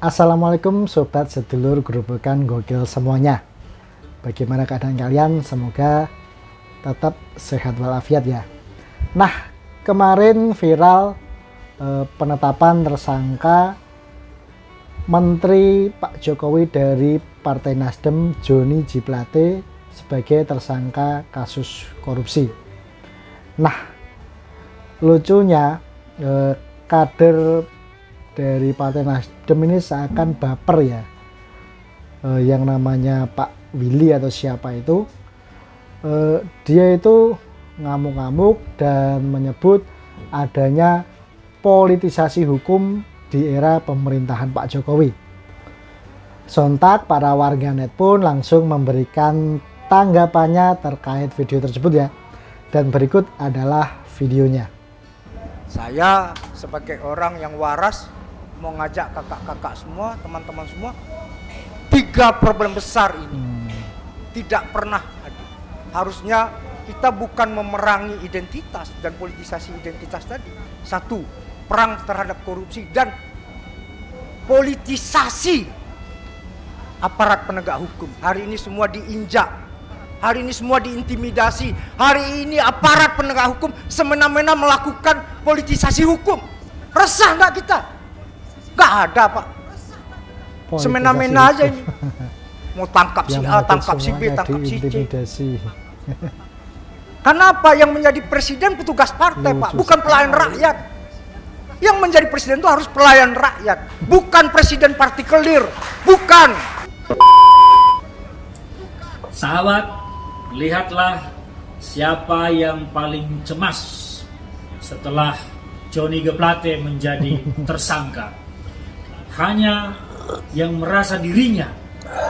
Assalamualaikum sobat sedulur gerobokan gokil semuanya. Bagaimana keadaan kalian? Semoga tetap sehat walafiat ya. Nah, kemarin viral penetapan tersangka Menteri Pak Jokowi dari Partai Nasdem, Johnny G. Plate, sebagai tersangka kasus korupsi. Nah, lucunya kader dari Partai Nasdem ini seakan baper ya, yang namanya Pak Willy atau siapa itu, dia itu ngamuk-ngamuk dan menyebut adanya politisasi hukum di era pemerintahan Pak Jokowi. Sontak para warganet pun langsung memberikan tanggapannya terkait video tersebut ya, dan berikut adalah videonya. Saya sebagai orang yang waras mau ngajak kakak-kakak semua, teman-teman semua, 3 problem besar ini tidak pernah ada. Harusnya kita bukan memerangi identitas dan politisasi identitas tadi. 1, perang terhadap korupsi dan politisasi aparat penegak hukum. Hari ini semua diinjak, hari ini semua diintimidasi, hari ini aparat penegak hukum semena-mena melakukan politisasi hukum. Resah nggak kita? Nggak ada, Pak. Semena-mena aja ini. Mau tangkap si A, tangkap si B, tangkap si C. Kenapa yang menjadi presiden petugas partai, Pak? Bukan pelayan rakyat. Yang menjadi presiden itu harus pelayan rakyat, bukan presiden partikelir, bukan. Sahabat, lihatlah siapa yang paling cemas setelah Johnny G. Plate menjadi tersangka. Hanya yang merasa dirinya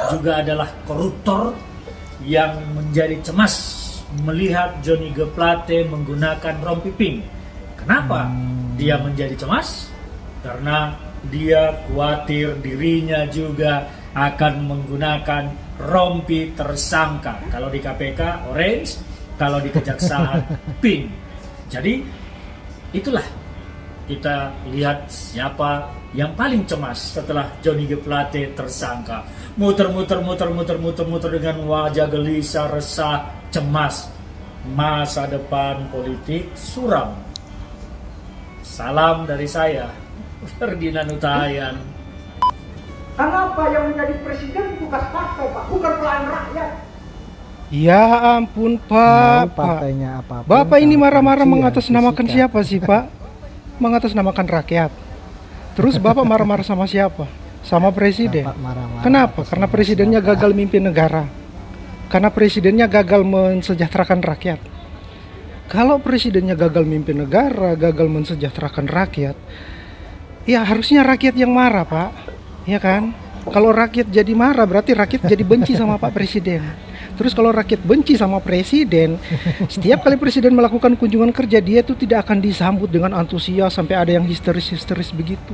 juga adalah koruptor yang menjadi cemas melihat Johnny G. Plate menggunakan rompi pink. Kenapa dia menjadi cemas? Karena dia khawatir dirinya juga akan menggunakan rompi tersangka. Kalau di KPK orange, kalau di kejaksaan pink. Jadi itulah, kita lihat siapa yang paling cemas setelah Johnny G. Plate tersangka. Muter-muter dengan wajah gelisah, resah, cemas. Masa depan politik suram. Salam dari saya, Ferdinand Hutahayan. Kenapa yang menjadi presiden petugas partai, Pak, bukan pelayan rakyat? Ya ampun, Pak. Bapak ini marah-marah mengatasnamakan siapa sih, Pak? Mengatasnamakan rakyat. Terus Bapak marah-marah sama siapa? Sama presiden. Kenapa? Karena presidennya gagal mimpin negara. Karena presidennya gagal mensejahterakan rakyat. Kalau presidennya gagal mimpin negara, gagal mensejahterakan rakyat, ya harusnya rakyat yang marah, Pak. Ya kan? Kalau rakyat jadi marah, berarti rakyat jadi benci sama Pak Presiden. Terus kalau rakyat benci sama presiden, setiap kali presiden melakukan kunjungan kerja, dia itu tidak akan disambut dengan antusias sampai ada yang histeris begitu.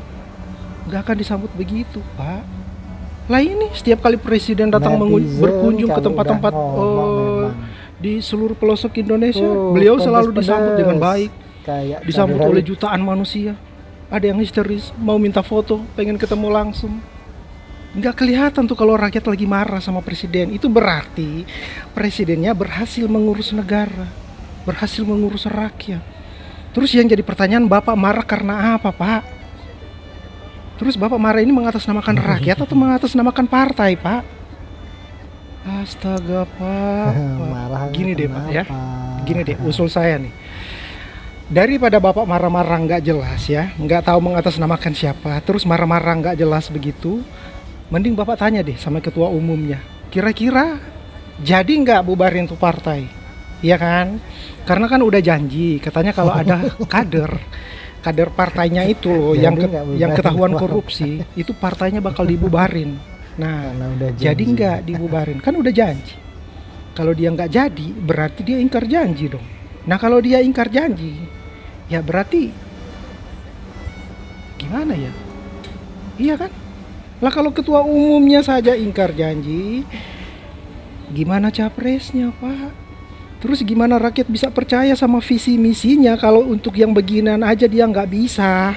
Gak akan disambut begitu, Pak. Lah ini setiap kali presiden datang berkunjung ke tempat-tempat di seluruh pelosok Indonesia, beliau selalu disambut dengan baik, disambut oleh jutaan manusia. Ada yang histeris, mau minta foto, pengen ketemu langsung. Nggak kelihatan tuh kalau rakyat lagi marah sama presiden. Itu berarti presidennya berhasil mengurus negara, berhasil mengurus rakyat. Terus yang jadi pertanyaan, Bapak marah karena apa, Pak? Terus Bapak marah ini mengatasnamakan rakyat atau mengatasnamakan partai, Pak? Astaga, Pak. Gini deh, Pak ya. Gini deh, usul saya nih. Daripada Bapak marah-marah nggak jelas ya, nggak tahu mengatasnamakan siapa, terus marah-marah nggak jelas begitu, mending Bapak tanya deh sama ketua umumnya, kira-kira jadi nggak bubarin tuh partai, ya kan? Karena kan udah janji, katanya kalau ada kader partainya itu loh yang ketahuan korupsi, itu partainya bakal dibubarin. Nah, jadi nggak dibubarin, kan udah janji. Kalau dia nggak jadi, berarti dia ingkar janji dong. Nah, kalau dia ingkar janji, ya berarti gimana ya? Iya kan? Lah kalau ketua umumnya saja ingkar janji, gimana capresnya, Pak? Terus gimana rakyat bisa percaya sama visi misinya kalau untuk yang beginian aja dia nggak bisa?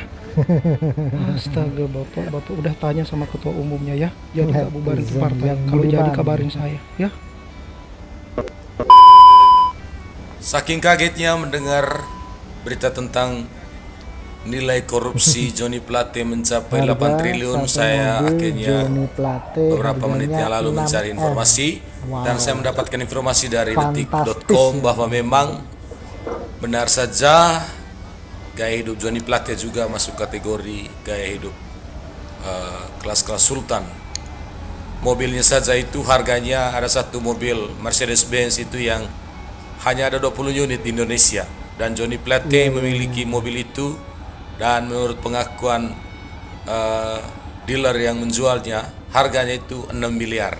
Astaga, bapak udah tanya sama ketua umumnya ya. Jadi nggak bubarin tuh Netizen partai. yang Kalau jadi budiman. kabarin saya ya. Saking kagetnya mendengar berita tentang nilai korupsi Johnny Plate mencapai 8 triliun, satu saya mobil akhirnya Johnny Plate beberapa menit harganya yang lalu 6 mencari M. informasi Wow. dan saya mendapatkan informasi dari Fantastis detik.com ya. bahwa memang benar saja gaya hidup Johnny Plate juga masuk kategori gaya hidup kelas-kelas sultan. Mobilnya saja itu harganya, ada satu mobil Mercedes-Benz itu yang hanya ada 20 unit di Indonesia, dan Johnny Plate memiliki mobil itu, dan menurut pengakuan dealer yang menjualnya harganya itu 6 miliar.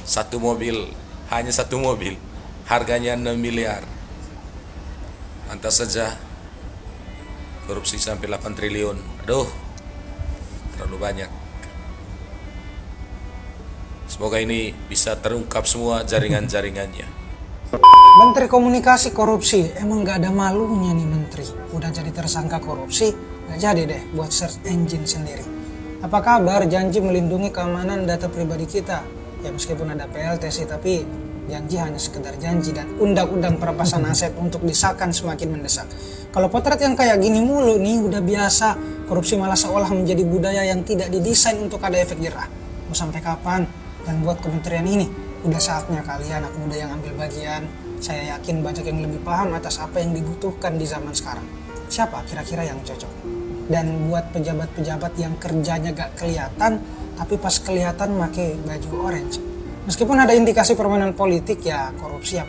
Satu mobil, hanya satu mobil harganya 6 miliar. Lantas saja korupsi sampai 8 triliun. Aduh, terlalu banyak. Semoga ini bisa terungkap semua jaringan-jaringannya. Menteri Komunikasi korupsi, emang gak ada malunya nih menteri. Udah jadi tersangka korupsi, gak jadi deh buat search engine sendiri. Apa kabar janji melindungi keamanan data pribadi kita? Ya meskipun ada PLT sih, tapi janji hanya sekedar janji, dan undang-undang perampasan aset untuk disahkan semakin mendesak. Kalau potret yang kayak gini mulu nih udah biasa, korupsi malah seolah menjadi budaya yang tidak didesain untuk ada efek jerah. Mau sampai kapan? Dan buat kementerian ini, udah saatnya kalian anak muda yang ambil bagian. Saya yakin banyak yang lebih paham atas apa yang dibutuhkan di zaman sekarang. Siapa kira-kira yang cocok? Dan buat pejabat-pejabat yang kerjanya gak kelihatan, tapi pas kelihatan pakai baju orange. Meskipun ada indikasi permainan politik, ya korupsi,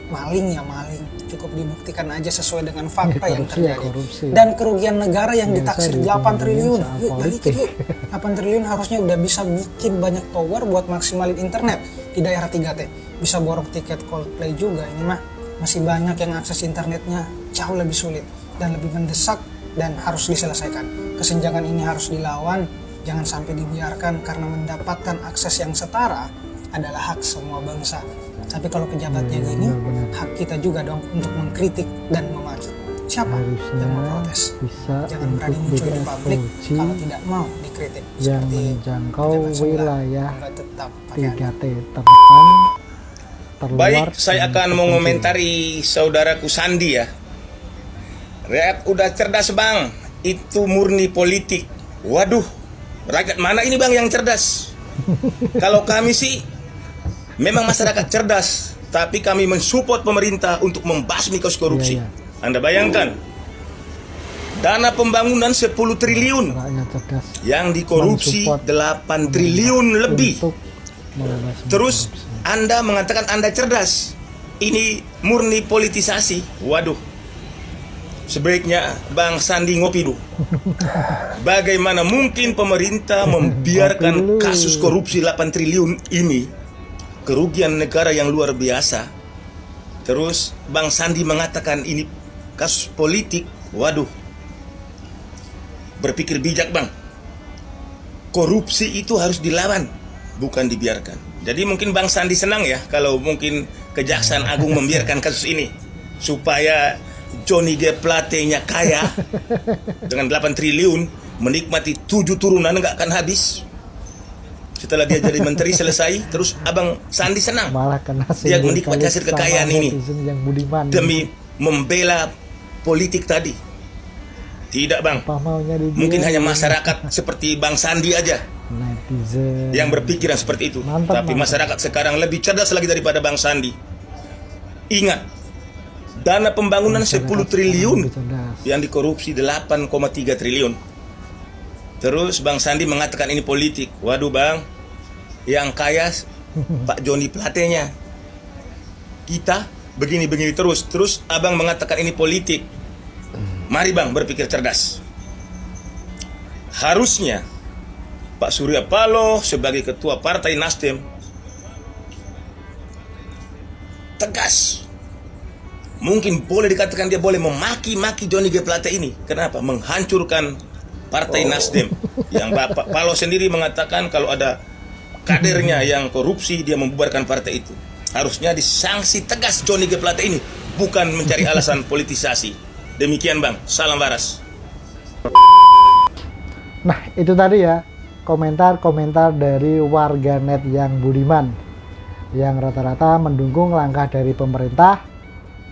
maling ya maling. Cukup dibuktikan aja sesuai dengan fakta yang Korupsi ya terjadi. korupsi. Dan kerugian negara yang Biasa ditaksir di 8 triliun. soal Yuk balikin yuk. 8 triliun harusnya udah bisa bikin banyak tower buat maksimalin internet di daerah 3T. Bisa borong tiket Coldplay juga. Ini mah masih banyak yang akses internetnya jauh lebih sulit dan lebih mendesak dan harus diselesaikan. Kesenjangan ini harus dilawan, jangan sampai dibiarkan, karena mendapatkan akses yang setara adalah hak semua bangsa. Tapi kalau pejabatnya gini, benar-benar. hak kita juga dong untuk mengkritik dan memaki. Siapa Harusnya yang mau protes? bisa Jangan untuk berani muncul di BTS publik 4G kalau tidak mau dikritik. yang Seperti menjangkau pejabat sebelah, wilayah nggak tetap pakai 3T terdepan, terluar. Baik, saya dan akan terpencil. mengomentari saudaraku Sandi ya. Rakyat udah cerdas bang, itu murni politik. Waduh, rakyat mana ini bang yang cerdas? Kalau kami sih, memang masyarakat cerdas, tapi kami mensupport pemerintah untuk membasmi kasus korupsi. Iya, Anda bayangkan, dana pembangunan 10 triliun, Rakyat cerdas yang dikorupsi mensupport 8 triliun lebih. untuk membasmi Terus korupsi. Anda mengatakan Anda cerdas. Ini murni politisasi. Waduh. Sebaiknya Bang Sandi ngopi dulu. Bagaimana mungkin pemerintah membiarkan kasus korupsi 8 triliun ini, kerugian negara yang luar biasa. Terus Bang Sandi mengatakan ini kasus politik. Waduh. Berpikir bijak Bang. Korupsi itu harus dilawan, bukan dibiarkan. Jadi mungkin Bang Sandi senang ya kalau mungkin Kejaksaan Agung membiarkan kasus ini supaya Johnny G. Plate-nya kaya dengan 8 triliun, menikmati 7 turunan nggak akan habis. Setelah dia jadi menteri selesai, terus Abang Sandi senang Malah kena dia sindir menikmati kali hasil sama kekayaan ini netizen yang budiman. demi membela politik tadi. Tidak Bang, Apa maunya dibilang? mungkin hanya masyarakat seperti Bang Sandi aja netizen yang berpikiran seperti itu. Mantap, Tapi mantap. masyarakat sekarang lebih cerdas lagi daripada Bang Sandi. Ingat, dana pembangunan 10 triliun lebih cerdas. yang dikorupsi 8,3 triliun. Terus Bang Sandi mengatakan ini politik. Waduh Bang, yang kaya Pak Johnny Plate-nya. Kita begini-begini terus. Terus Abang mengatakan ini politik. Mari Bang berpikir cerdas. Harusnya Pak Surya Paloh sebagai ketua Partai Nasdem tegas. Mungkin boleh dikatakan dia boleh memaki-maki Johnny G. Plate ini. Kenapa? Menghancurkan Partai Nasdem. Yang Bapak Paloh sendiri mengatakan kalau ada kadernya yang korupsi, dia membubarkan partai itu. Harusnya disanksi tegas Johnny G. Plate ini, bukan mencari alasan politisasi. Demikian Bang, salam waras. Nah, itu tadi ya komentar-komentar dari warganet yang budiman, yang rata-rata mendukung langkah dari pemerintah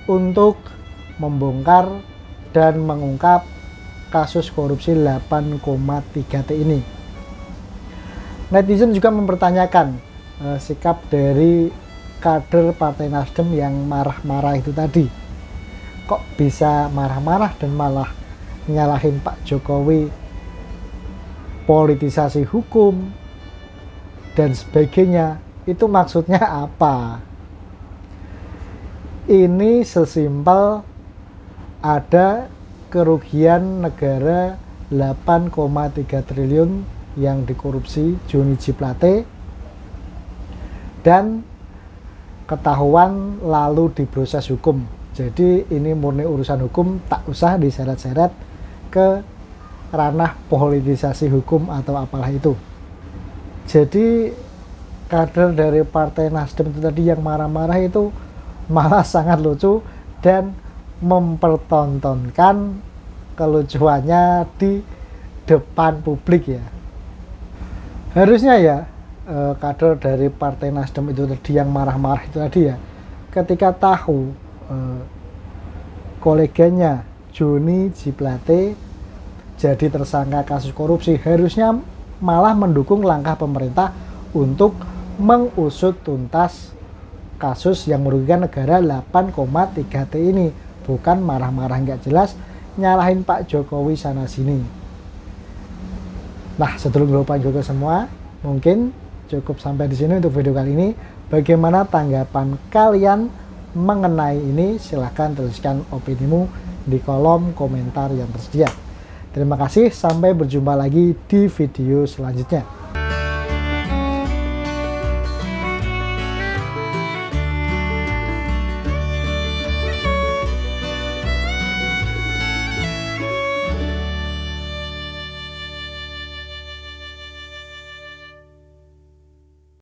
untuk membongkar dan mengungkap kasus korupsi 8,3T ini. Netizen juga mempertanyakan sikap dari kader Partai Nasdem yang marah-marah itu tadi. Kok bisa marah-marah dan malah nyalahin Pak Jokowi, politisasi hukum dan sebagainya? Itu maksudnya apa? Ini sesimpel ada kerugian negara 8,3 triliun yang dikorupsi Johnny G. Plate dan ketahuan lalu diproses hukum. Jadi ini murni urusan hukum, tak usah diseret-seret ke ranah politisasi hukum atau apalah itu. Jadi kader dari Partai Nasdem itu tadi yang marah-marah itu malah sangat lucu dan mempertontonkan kelucuannya di depan publik ya. Harusnya ya kader dari Partai Nasdem itu tadi yang marah-marah itu tadi ya, ketika tahu koleganya Johnny G. Plate jadi tersangka kasus korupsi, harusnya malah mendukung langkah pemerintah untuk mengusut tuntas kasus yang merugikan negara 8,3T ini, bukan marah-marah nggak jelas nyalahin Pak Jokowi sana sini. Nah, sedulur Grow juga semua, mungkin cukup sampai di sini untuk video kali ini. Bagaimana tanggapan kalian mengenai ini? Silahkan tuliskan opinimu di kolom komentar yang tersedia. Terima kasih, sampai berjumpa lagi di video selanjutnya.